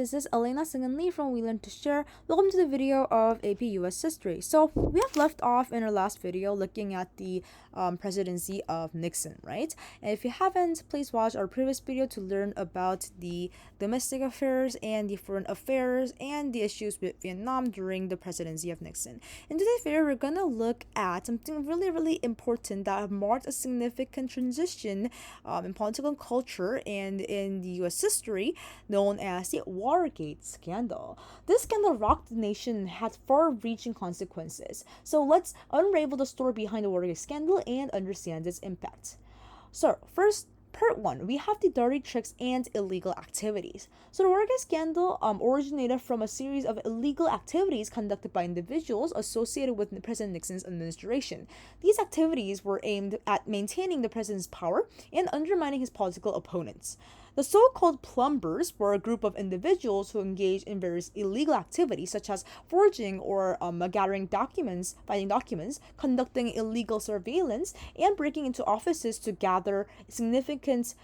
This is Elena Seungeun Lee from We Learn to Share. Welcome to the video of AP US History. So we have left off in our last video looking at the presidency of Nixon, right? And if you haven't, please watch our previous video to learn about the domestic affairs and the foreign affairs and the issues with Vietnam during the presidency of Nixon. In today's video, we're gonna look at something really important that marked a significant transition in political culture and in the US history, known as the Watergate scandal. This scandal rocked the nation and had far-reaching consequences. So let's unravel the story behind the Watergate scandal and understand its impact. So first, Part 1, we have the dirty tricks and illegal activities. So the Watergate scandal originated from a series of illegal activities conducted by individuals associated with President Nixon's administration. These activities were aimed at maintaining the president's power and undermining his political opponents. The so-called plumbers were a group of individuals who engaged in various illegal activities such as forging or gathering documents, finding documents, conducting illegal surveillance, and breaking into offices to gather significant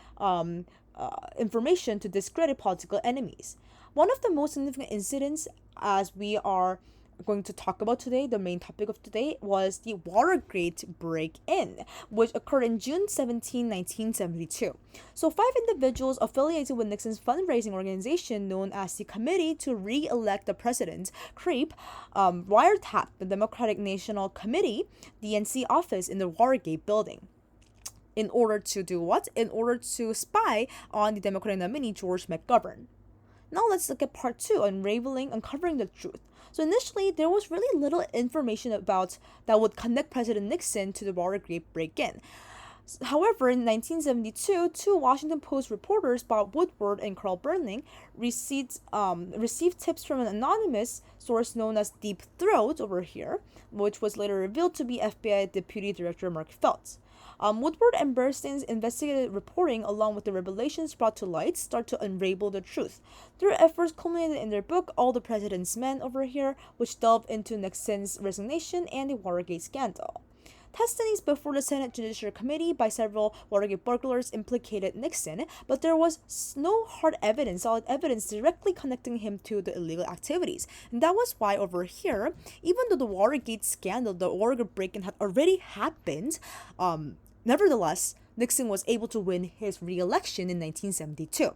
information to discredit political enemies. One of the most significant incidents, as we are going to talk about today, the main topic of today, was the Watergate break-in, which occurred in June 17, 1972. So 5 individuals affiliated with Nixon's fundraising organization known as the Committee to Re-elect the President, CREEP, wiretapped the Democratic National Committee, DNC office in the Watergate building. In order to do what? In order to spy on the Democratic nominee, George McGovern. Now let's look at part 2, uncovering the truth. So initially, there was really little information about that would connect President Nixon to the Watergate break-in. However, in 1972, 2 Washington Post reporters, Bob Woodward and Carl Burling, received tips from an anonymous source known as Deep Throat over here, which was later revealed to be FBI Deputy Director Mark Feltz. Woodward and Bernstein's investigative reporting, along with the revelations brought to light, start to unravel the truth. Their efforts culminated in their book, All the President's Men, over here, which delved into Nixon's resignation and the Watergate scandal. Testimonies before the Senate Judiciary Committee by several Watergate burglars implicated Nixon, but there was no solid evidence directly connecting him to the illegal activities. And that was why over here, even though the Watergate scandal, the Watergate break-in had already happened, nevertheless, Nixon was able to win his re-election in 1972.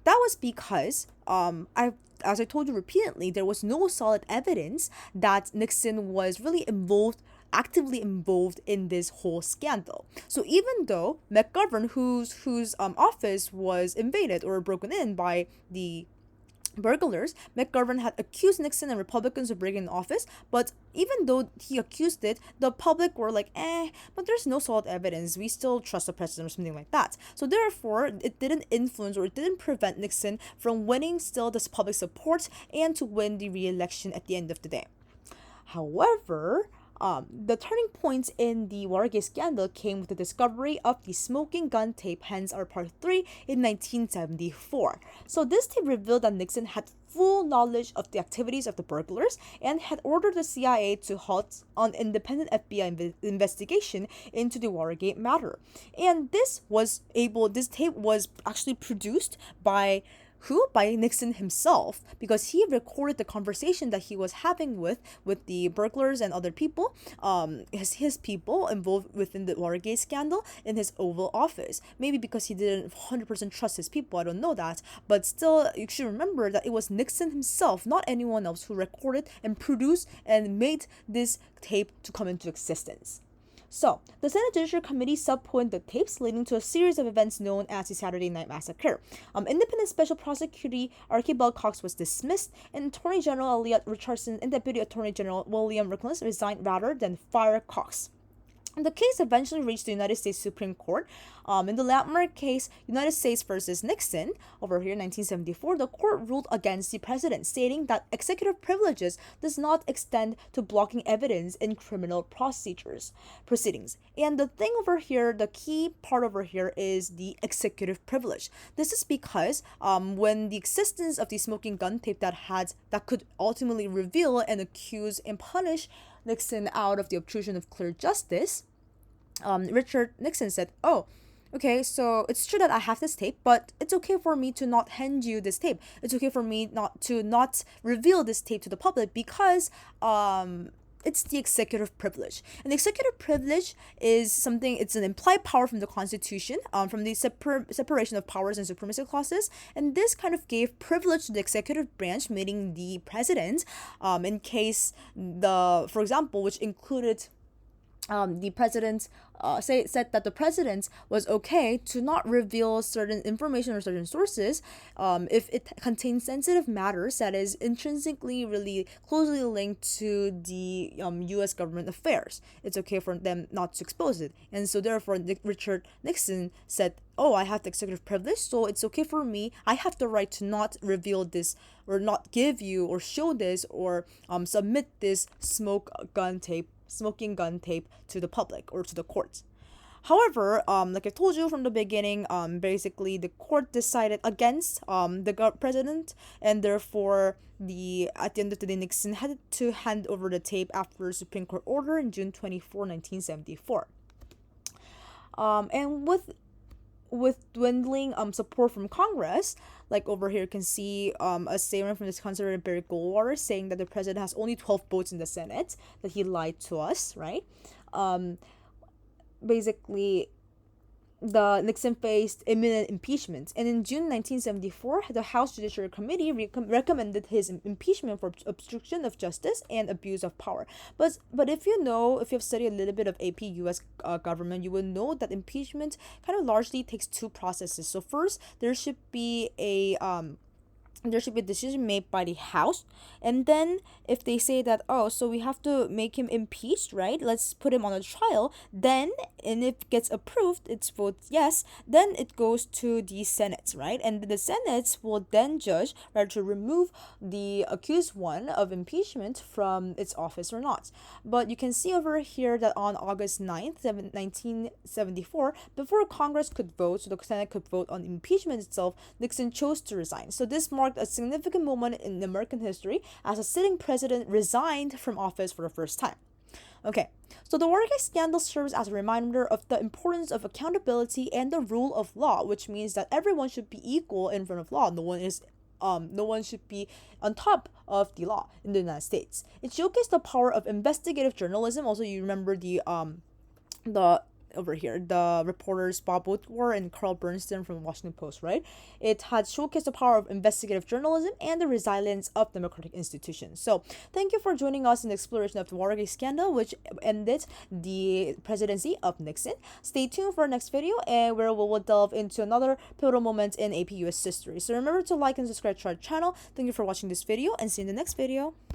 That was because, as I told you repeatedly, there was no solid evidence that Nixon was really actively involved in this whole scandal. So even though McGovern, whose office was invaded or broken in by the burglars, McGovern had accused Nixon and Republicans of breaking in office, but even though he accused it, the public were like, but there's no solid evidence, we still trust the president or something like that. So therefore, it didn't influence or it didn't prevent Nixon from winning still this public support and to win the re-election at the end of the day. However, the turning points in the Watergate scandal came with the discovery of the smoking gun tape, hence our part 3, in 1974. So this tape revealed that Nixon had full knowledge of the activities of the burglars and had ordered the CIA to halt an independent FBI investigation into the Watergate matter. And this tape was actually produced by Nixon himself, because he recorded the conversation that he was having with the burglars and other people, his people involved within the Watergate scandal in his Oval Office. Maybe because he didn't 100% trust his people, I don't know that, but still, you should remember that it was Nixon himself, not anyone else, who recorded and produced and made this tape to come into existence. So, the Senate Judiciary Committee subpoenaed the tapes, leading to a series of events known as the Saturday Night Massacre. Independent Special Prosecutor Archibald Cox was dismissed, and Attorney General Elliot Richardson and Deputy Attorney General William Rickless resigned rather than fire Cox. The case eventually reached the United States Supreme Court. In the landmark case, United States versus Nixon, over here in 1974, the court ruled against the president, stating that executive privileges does not extend to blocking evidence in criminal proceedings. And the thing over here, the key part over here is the executive privilege. This is because when the existence of the smoking gun tape that could ultimately reveal and accuse and punish Nixon out of the obstruction of clear justice, Richard Nixon said, Okay, so it's true that I have this tape, but it's okay for me to not hand you this tape. It's okay for me not reveal this tape to the public because it's the executive privilege. And the executive privilege is something, it's an implied power from the Constitution, from the separation of powers and supremacy clauses. And this kind of gave privilege to the executive branch, meaning the president, in case for example, which included the president said that the president was okay to not reveal certain information or certain sources if it contains sensitive matters that is intrinsically really closely linked to the U.S. government affairs. It's okay for them not to expose it. And so therefore Richard Nixon said, oh, I have the executive privilege, so it's okay for me. I have the right to not reveal this or not give you or show this or submit this smoking gun tape to the public or to the courts. However, like I told you from the beginning, basically the court decided against the president, and therefore at the end of the day, Nixon had to hand over the tape after a Supreme Court order in June 24, 1974. And with dwindling support from Congress, like over here you can see a statement from this conservative Barry Goldwater saying that the president has only 12 votes in the Senate, that he lied to us, right? Basically, the Nixon faced imminent impeachment, and in June 1974, the House Judiciary Committee recommended his impeachment for obstruction of justice and abuse of power. But if you've studied a little bit of AP U.S. Government, you will know that impeachment kind of largely takes two processes. So first, there should be a decision made by the House, and then if they say that, oh, so we have to make him impeached, right, let's put him on a trial, then, and if it gets approved, it's votes yes, then it goes to the Senate, right, and the Senate will then judge whether to remove the accused one of impeachment from its office or not. But you can see over here that on August 9th 1974, before Congress could vote, so the Senate could vote on impeachment itself, Nixon chose to resign. So this marked a significant moment in American history as a sitting president resigned from office for the first time. Okay, so the Watergate scandal serves as a reminder of the importance of accountability and the rule of law, which means that everyone should be equal in front of law. No one should be on top of the law in the United States. It showcased the power of investigative journalism. Also, you remember the over here, the reporters Bob Woodward and Carl Bernstein from the Washington Post, right? It had showcased the power of investigative journalism and the resilience of democratic institutions. So, thank you for joining us in the exploration of the Watergate scandal, which ended the presidency of Nixon. Stay tuned for our next video, and where we will delve into another pivotal moment in AP US history. So remember to like and subscribe to our channel. Thank you for watching this video, and see you in the next video.